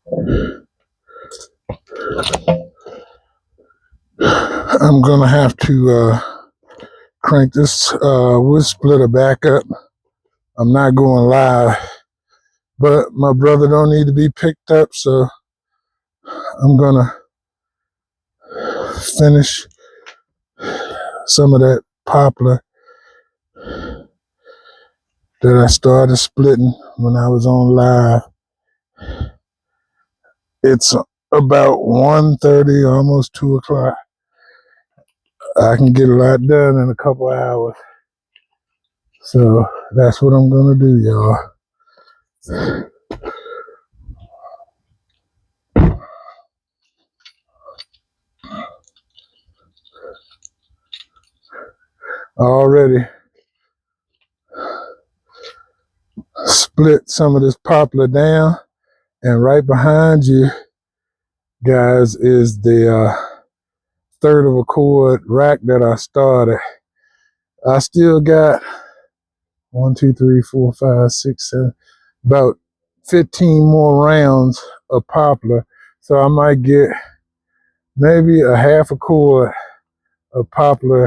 I'm gonna have to crank this wood splitter back up. I'm not going live, but my brother don't need to be picked up, so I'm gonna finish some of that poplar that I started splitting when I was on live. It's about 1:30, almost 2 o'clock. I can get a lot done in a couple of hours. So that's what I'm gonna do, y'all. I already split some of this poplar down, and right behind you guys is the third of a cord rack that I started. I still got 1, 2, 3, 4, 5, 6, 7, about 15 more rounds of poplar. So I might get maybe a half a cord of poplar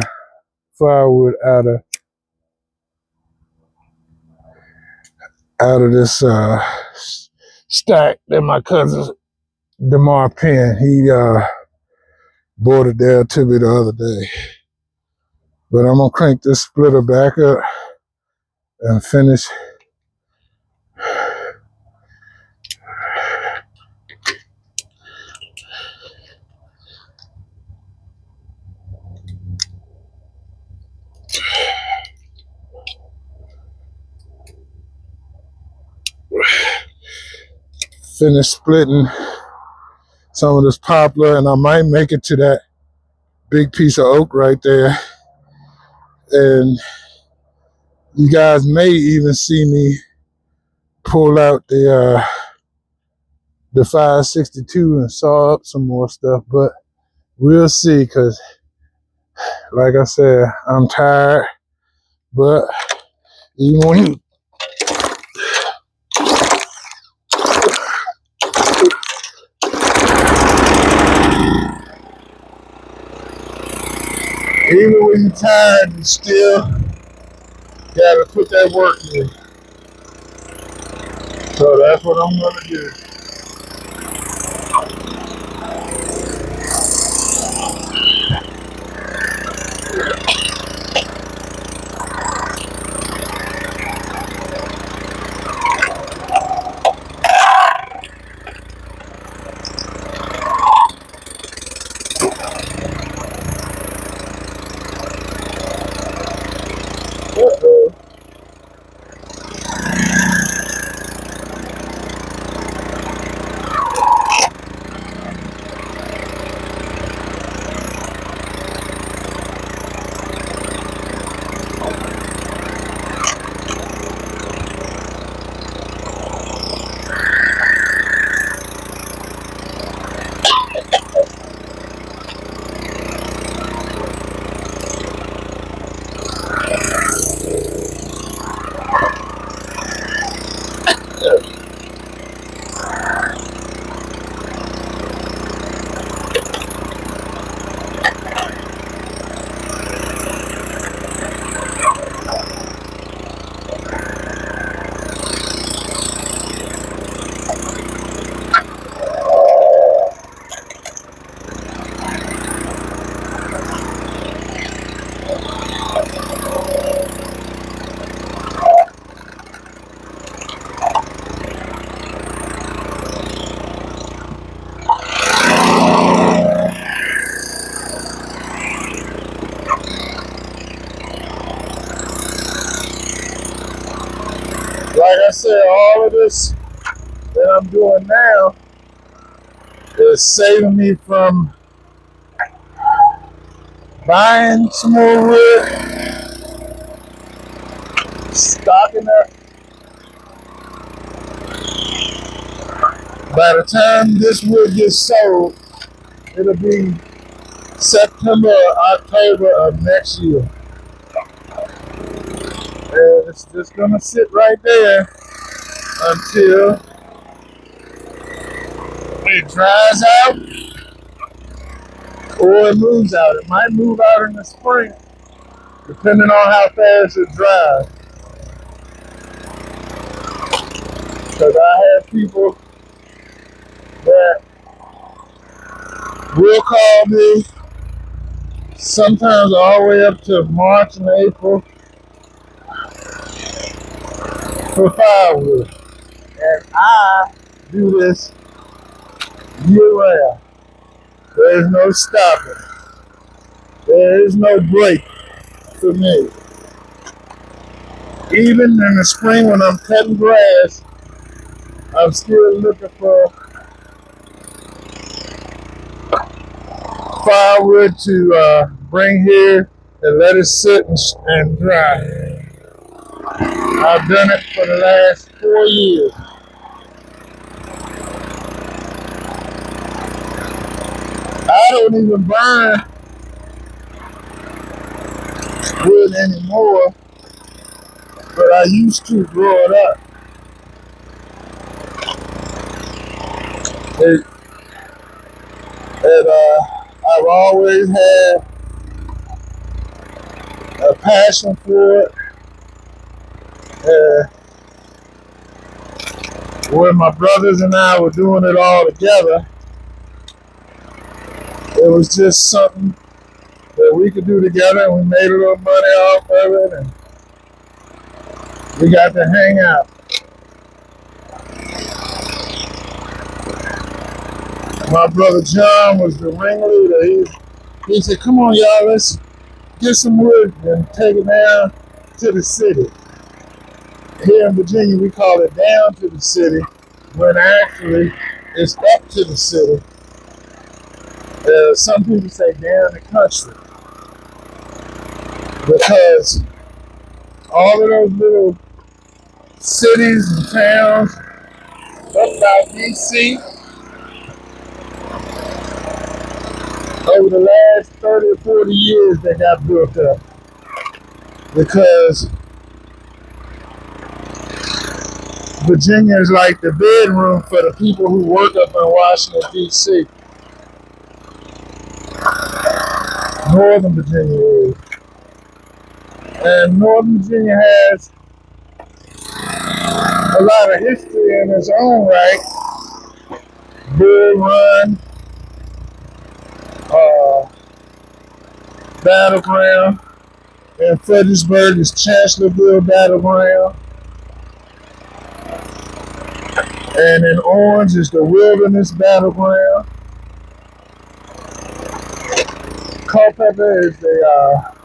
firewood out of this stack that my cousin DeMar Penn, he brought it down to me the other day. But I'm gonna crank this splitter back up and finish splitting some of this poplar, and I might make it to that big piece of oak right there. And you guys may even see me pull out the 562 and saw up some more stuff, but we'll see, because like I said, I'm tired. But even when you you're tired, you still gotta put that work in. So that's what I'm gonna do. Uh-oh. Like I said, all of this that I'm doing now is saving me from buying some more wood, stocking up. By the time this wood gets sold, it'll be September or October of next year. And it's just gonna sit right there until it dries out or it moves out. It might move out in the spring, depending on how fast it dries. Because I have people that will call me sometimes all the way up to March and April for firewood. And I do this year round. There is no stopping. There is no break for me. Even in the spring when I'm cutting grass, I'm still looking for firewood to bring here and let it sit and dry. I've done it for the last 4 years. I don't even burn wood anymore, but I used to growing up. I've always had a passion for it. When my brothers and I were doing it all together, it was just something that we could do together, and we made a little money off of it, and we got to hang out. My brother John was the ringleader. He said, "Come on, y'all, let's get some wood and take it down to the city." Here in Virginia, we call it down to the city, when actually it's up to the city. Some people say down the country, because all of those little cities and towns up by DC, over the last 30 or 40 years, they got built up. Because Virginia is like the bedroom for the people who work up in Washington, D.C. Northern Virginia is. And Northern Virginia has a lot of history in its own right. Bull Run, Battleground. In Fredericksburg is Chancellorsville Battleground. And in Orange is the Wilderness Battleground. Culpeper is the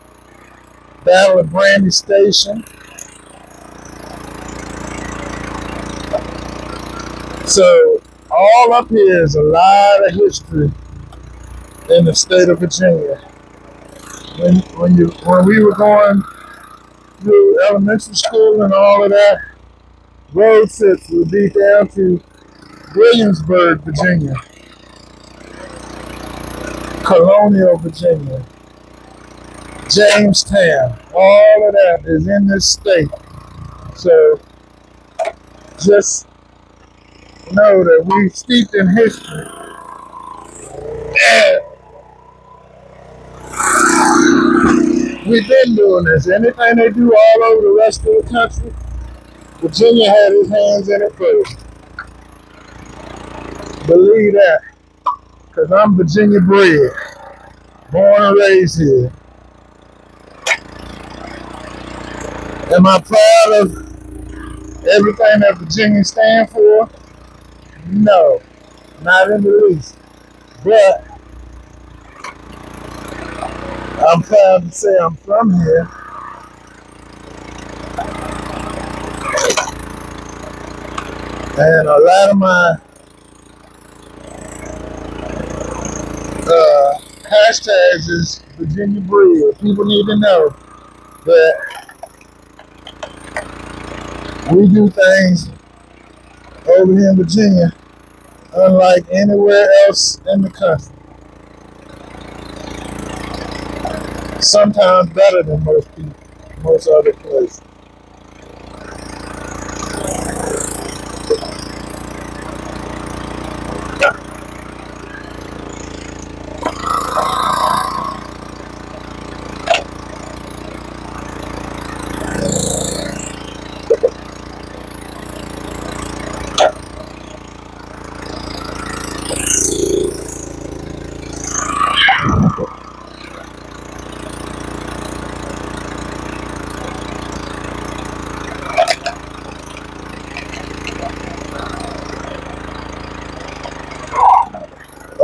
Battle of Brandy Station. So all up here is a lot of history in the state of Virginia. When we were going through elementary school and all of that, road trips would be down to Williamsburg, Virginia, Colonial, Virginia, Jamestown. All of that is in this state. So just know that we steeped in history. And we've been doing this. Anything they do all over the rest of the country, Virginia had his hands in it first. Believe that. Because I'm Virginia bred. Born and raised here. Am I proud of everything that Virginia stands for? No, not in the least. But I'm proud to say I'm from here. And a lot of my hashtags is Virginia bred. People need to know that we do things over here in Virginia unlike anywhere else in the country. Sometimes better than most other places.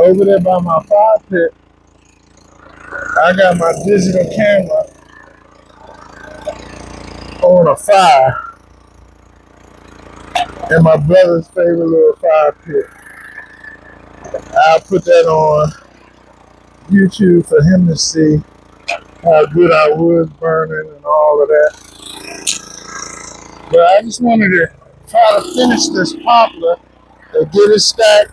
over there by my fire pit, I got my digital camera on a fire in my brother's favorite little fire pit. I'll put that on YouTube for him to see how good our wood's burning and all of that. But I just wanted to try to finish this poplar and get it stacked.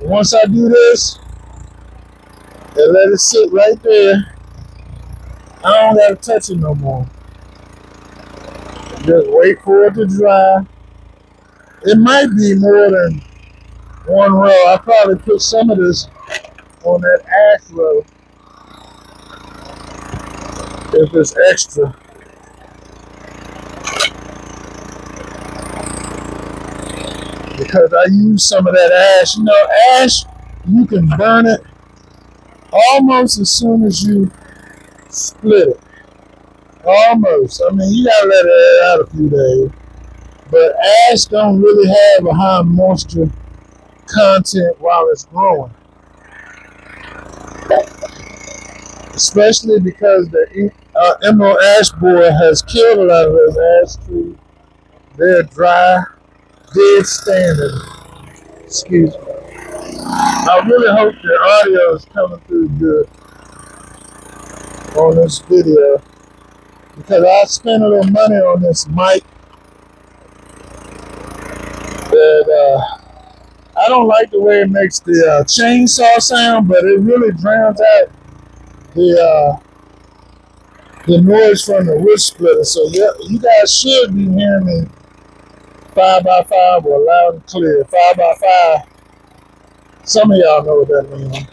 And once I do this and let it sit right there, I don't gotta touch it no more. Just wait for it to dry. It might be more than one row. I probably put some of this on that ash row if it's extra. Because I use some of that ash. You know, ash, you can burn it almost as soon as you split it. Almost. I mean, you gotta let it out a few days. But ash don't really have a high moisture content while it's growing. Especially because the emerald ash borer has killed a lot of those ash trees. They're dry, dead standing. Excuse me. I really hope the audio is coming through good on this video, because I spent a little money on this mic that I don't like the way it makes the chainsaw sound, but it really drowns out the noise from the wood splitter. So yeah, you guys should be hearing me 5x5 or loud and clear. 5x5. Some of y'all know what that means.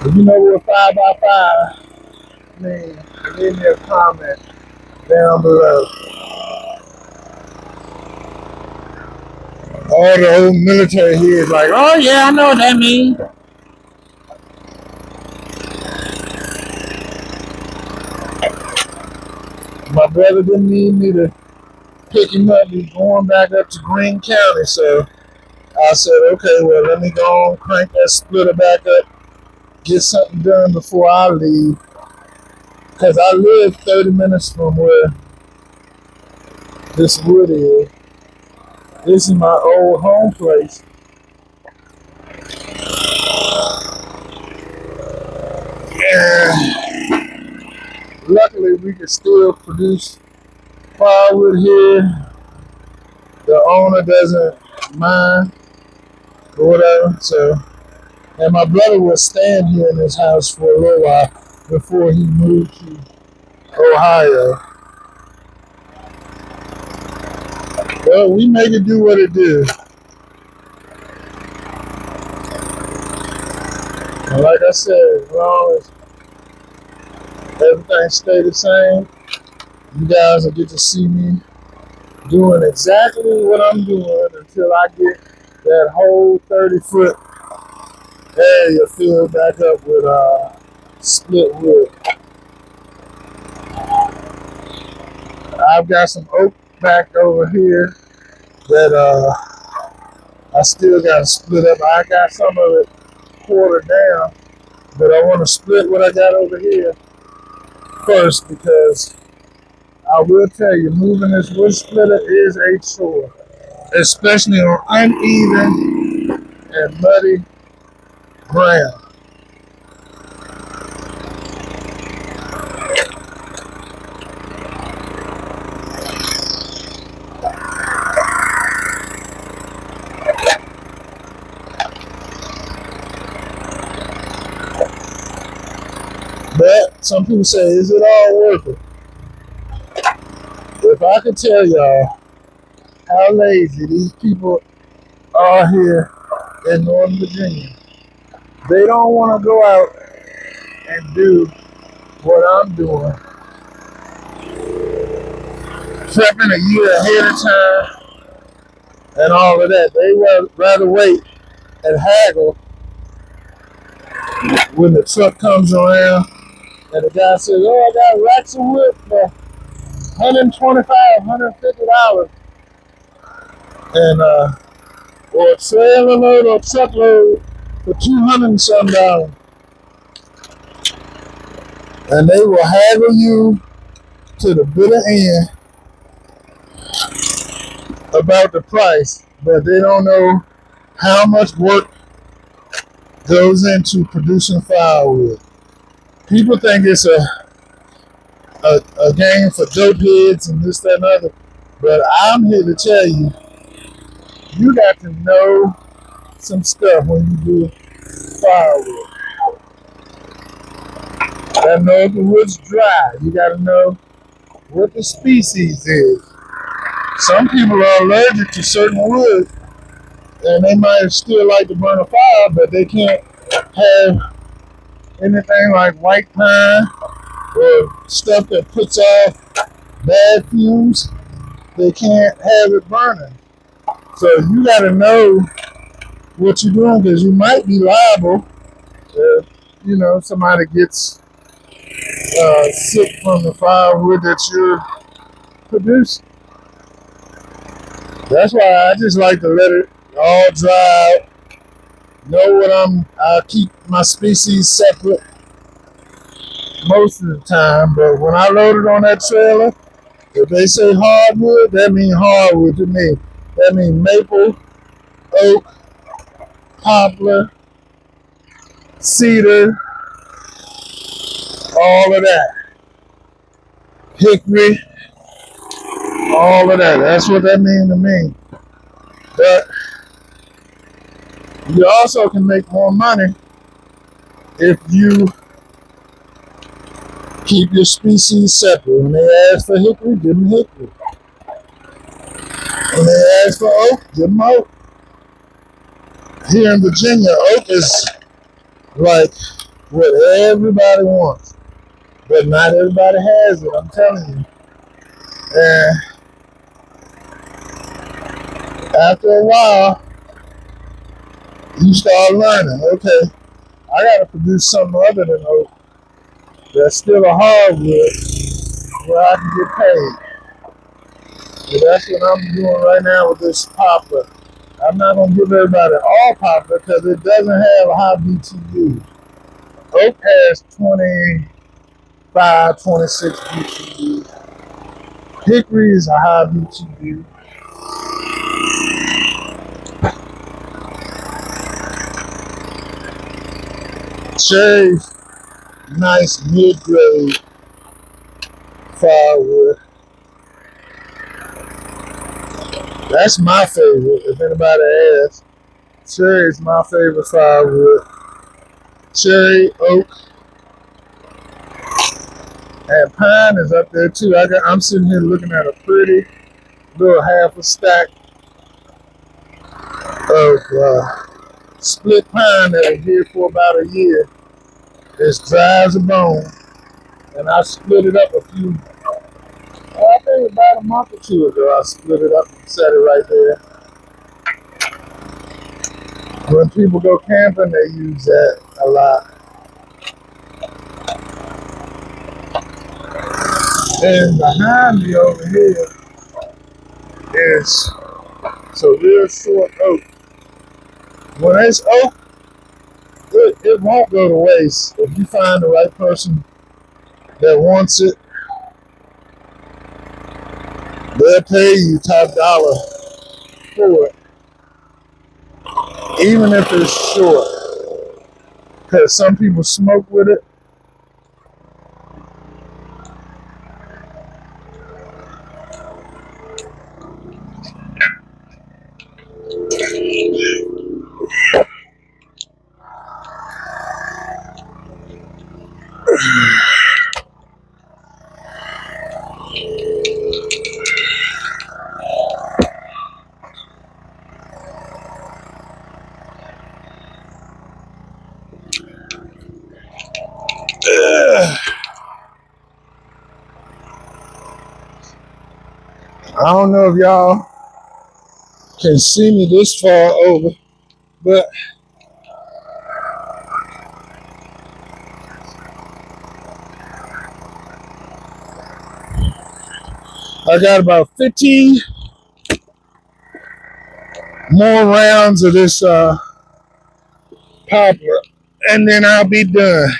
If you know what 5x5 means, leave me a comment down below. All the old military heads like, oh yeah, I know what that means. My brother didn't need me to pick him up. He's going back up to Greene County. So I said, okay, well, let me go on, crank that splitter back up, get something done before I leave. Because I live 30 minutes from where this wood is. This is my old home place. And luckily, we can still produce firewood here. The owner doesn't mind or whatever. So, and my brother was staying here in his house for a little while before he moved to Ohio. Well, we make it do what it do. And like I said, as long as everything stay the same, you guys will get to see me doing exactly what I'm doing until I get that whole 30-foot area filled back up with split wood. I've got some oak back over here that I still got to split up. I got some of it quartered down, but I want to split what I got over here first, because I will tell you, moving this wood splitter is a chore, especially on uneven and muddy ground. But some people say, is it all worth it? If I could tell y'all how lazy these people are here in Northern Virginia, they don't want to go out and do what I'm doing, prepping a year ahead of time and all of that. They would rather wait and haggle when the truck comes around and the guy says, oh, I got racks of wood for $125, $150. And or a trailer load or a truckload for $200 and some. And they will haggle you to the bitter end about the price, but they don't know how much work goes into producing firewood. People think it's a game for dope heads and this, that, and other, but I'm here to tell you, you got to know some stuff when you do firewood. You got to know if the wood's dry. You got to know what the species is. Some people are allergic to certain woods, and they might still like to burn a fire, but they can't have anything like white pine or stuff that puts off bad fumes. They can't have it burning. So you got to know what you're doing, because you might be liable if somebody gets sick from the firewood that you're producing. That's why I just like to let it all dry out. Know what I keep my species separate most of the time, but when I load it on that trailer, if they say hardwood, that means hardwood to me. That means maple, oak, poplar, cedar, all of that. Hickory, all of that. That's what that means to me. But you also can make more money if you keep your species separate. When they ask for hickory, give them hickory. When they ask for oak, give them oak. Here in Virginia, oak is like what everybody wants, but not everybody has it, I'm telling you. And after a while, you start learning, okay, I gotta produce something other than oak that's still a hardwood where I can get paid. So that's what I'm doing right now with this poplar. I'm not gonna give everybody all poplar because it doesn't have a high BTU. Oak has 25, 26 BTU. Hickory is a high BTU. Cherry's nice mid-grade firewood. That's my favorite, if anybody asks. Cherry is my favorite firewood. Cherry, oak, and pine is up there too. I'm sitting here looking at a pretty little half a stack of split pine that was here for about a year. It's dry as a bone. And I split it up I think about a month or two ago, I split it up and set it right there. When people go camping, they use that a lot. And behind me over here is some real short oak. When it's oak, it won't go to waste. If you find the right person that wants it, they'll pay you top dollar for it, even if it's short. Because some people smoke with it. I don't know if y'all can see me this far over, but I got about 15 more rounds of this poplar, and then I'll be done.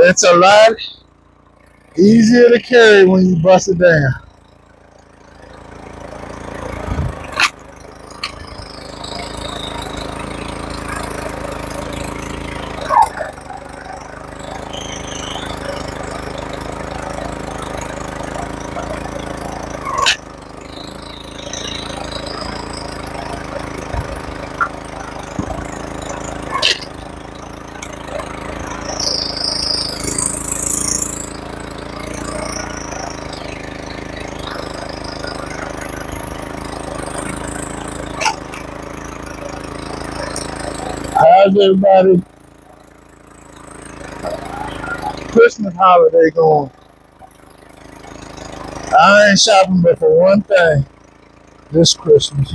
It's a lot easier to carry when you bust it down. How's everybody Christmas holiday going? I ain't shopping but for one thing this Christmas.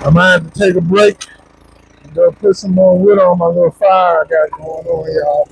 I might have to take a break and go put some more wood on my little fire I got going on, y'all.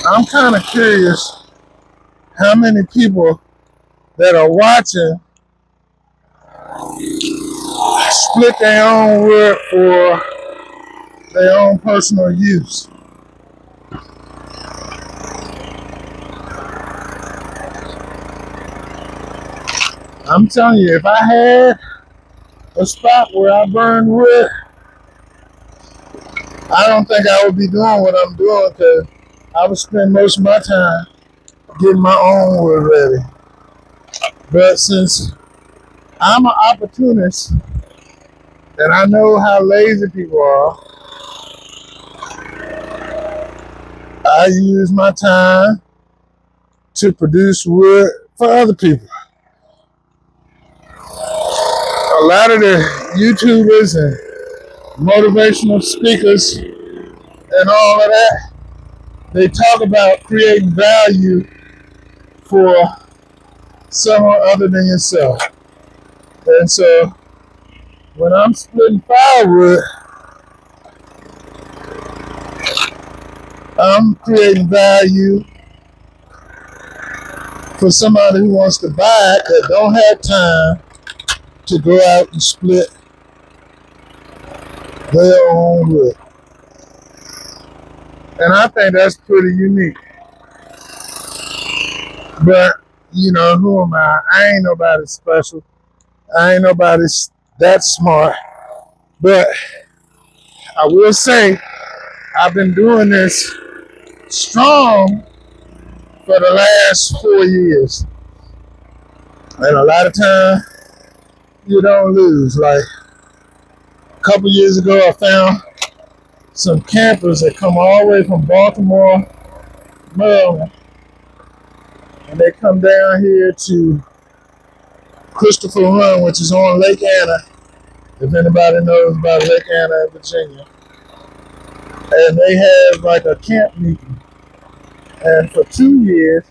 I'm kind of curious how many people that are watching split their own wood for their own personal use. I'm telling you, if I had a spot where I burned wood, I don't think I would be doing what I'm doing because I would spend most of my time getting my own wood ready. But since I'm an opportunist and I know how lazy people are, I use my time to produce wood for other people. A lot of the YouTubers and motivational speakers and all of that, they talk about creating value for someone other than yourself. And so when I'm splitting firewood, I'm creating value for somebody who wants to buy it that don't have time to go out and split their own wood. And I think that's pretty unique. But, you know, who am I? I ain't nobody special. I ain't nobody that smart, but I will say I've been doing this strong for the last 4 years. And a lot of time you don't lose. Like a couple years ago, I found some campers that come all the way from Baltimore, Maryland, and they come down here to Christopher Run, which is on Lake Anna, if anybody knows about Lake Anna in Virginia. And they have like a camp meeting. And for 2 years,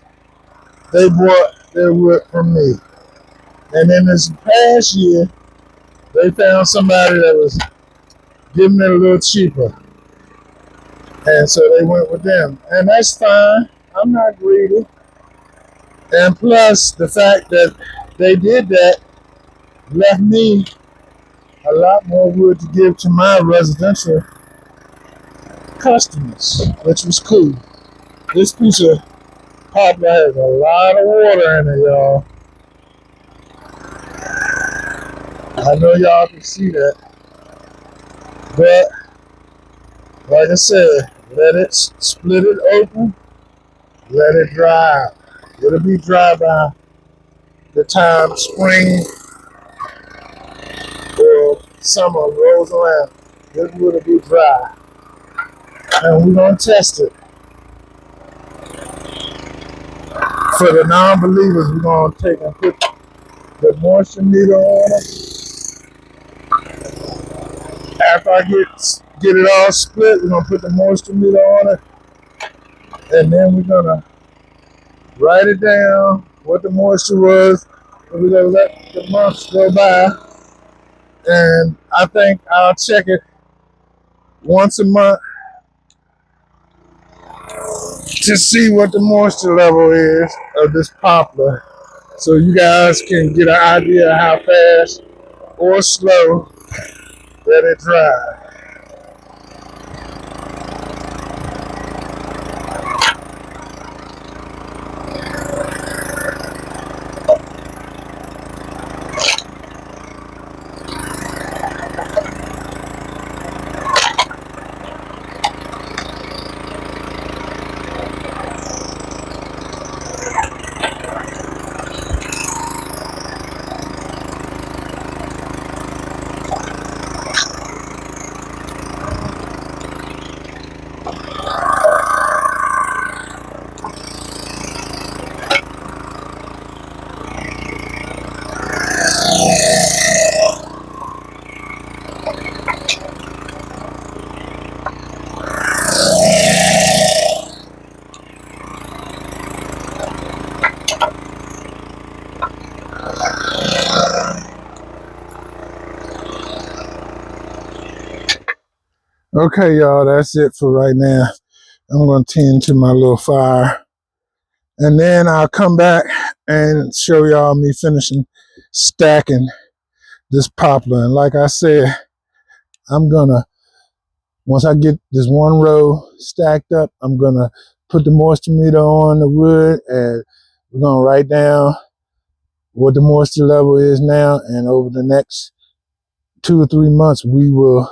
they bought their wood from me. And then this past year, they found somebody that was giving it a little cheaper. And so they went with them. And that's fine. I'm not greedy. And plus, the fact that they did that left me a lot more wood to give to my residential customers, which was cool. This piece of poplar has a lot of water in it, y'all. I know y'all can see that. But, like I said, let it split it open, let it dry out. It'll be dry by the time spring or summer rolls around. This wood will be dry. And we're going to test it. For the non-believers, we're going to take and put the moisture meter on it. After I get it all split, we're going to put the moisture meter on it. And then we're going to write it down, what the moisture was. And we're going to let the months go by. And I think I'll check it once a month to see what the moisture level is of this poplar. So you guys can get an idea of how fast or slow that it dries. Okay, y'all, that's it for right now. I'm going to tend to my little fire. And then I'll come back and show y'all me finishing stacking this poplar. And like I said, I'm going to, once I get this one row stacked up, I'm going to put the moisture meter on the wood and we're going to write down what the moisture level is now. And over the next 2 or 3 months, we will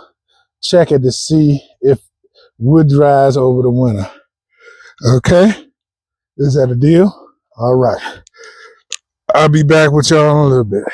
check it to see if wood dries over the winter. Okay? Is that a deal? All right. I'll be back with y'all in a little bit.